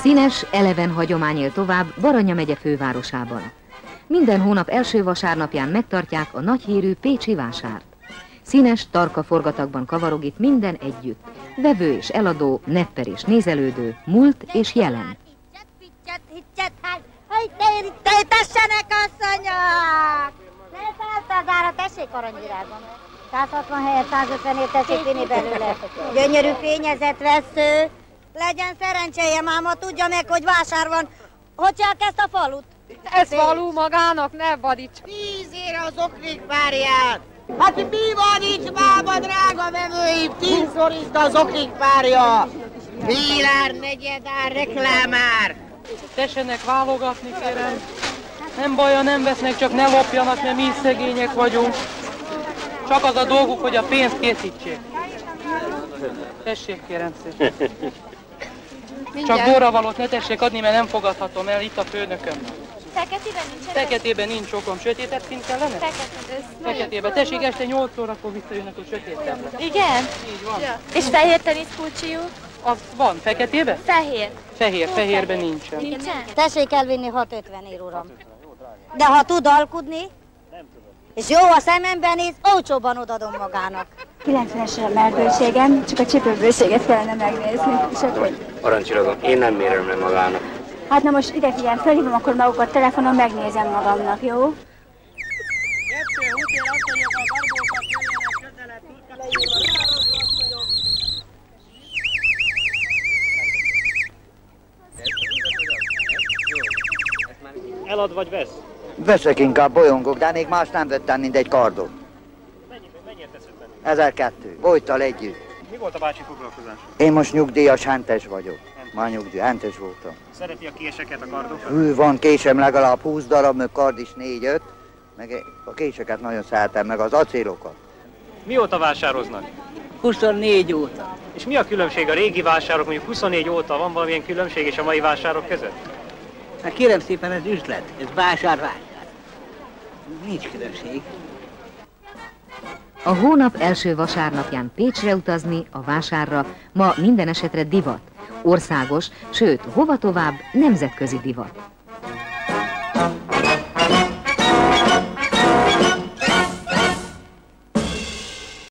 Színes, eleven hagyomány él tovább Baranya megye fővárosában. Minden hónap első vasárnapján megtartják a nagyhírű pécsi vásárt. Színes, tarka forgatagban kavarog itt minden együtt. Vevő és eladó, nepper és nézelődő, múlt és jelen. Tessenek, asszonyok! Ne feltagára, tessék aranyvirágom. 160 helyet 150-ért tessék vinni belőle. Gyönyörű fényezett vesző. Legyen szerencséje, máma, tudja meg, hogy vásár van. Hogy csak ezt a falut? Ez falu magának, ne vadíts! 10 ér az oklik párját! Hát mi van itt máma, drága vevőim? 10-szor itt az oklik párja! Félár, negyedár, reklámár! Tessenek válogatni, kérem. Nem baj, nem vesznek, csak ne lopjanak, mert mi is szegények vagyunk. Csak az a dolguk, hogy a pénzt készítsék. Tessék, kérem szépen. Csak borravalót ne tessék adni, mert nem fogadhatom el, itt a főnököm. Feketében nincs? Feketében nincs okom. Sötétebb szín kellene? Feketében. Tessék, este 8 órakor visszajönnek, hogy sötétebb lesz. Igen? Így van. Ja. És fehér teniszpulcsiú? Az van. Feketében? Fehér. Fehérben nincsen. Nincsen? Tessék elvinni 6,50 ér, uram. De ha tud alkudni, és jó a szememben néz, olcsóban odadom magának. 90-es a merdőségem, csak a csipőbőséget kellene megnézni. És akkor... Parancsolagom, én nem mérem le magának. Hát na most ide figyelj, felhívom akkor magukat telefonon, megnézem magamnak, jó? Elad vagy vesz? Veszek inkább, bolyongok, de még más nem vettem, mint egy kardot. Mennyit teszed benne? 1002. Bojtal együtt. Mi volt a bácsi foglalkozás? Én most nyugdíjas hentes vagyok. Már hentes voltam. Szereti a késeket, a kardokat? Van késem legalább 20 darab, meg kard is 4-5. Meg a késeket nagyon szeretem, meg az acélokat. Mióta vásároznak? 24 óta. És mi a különbség a régi vásárok, mondjuk 24 óta van valamilyen különbség és a mai vásárok között? Hát kérem szépen, ez üzlet, ez vásár. Nincs különbség. A hónap első vasárnapján Pécsre utazni, a vásárra ma minden esetre divat. Országos, sőt, hova tovább nemzetközi divat.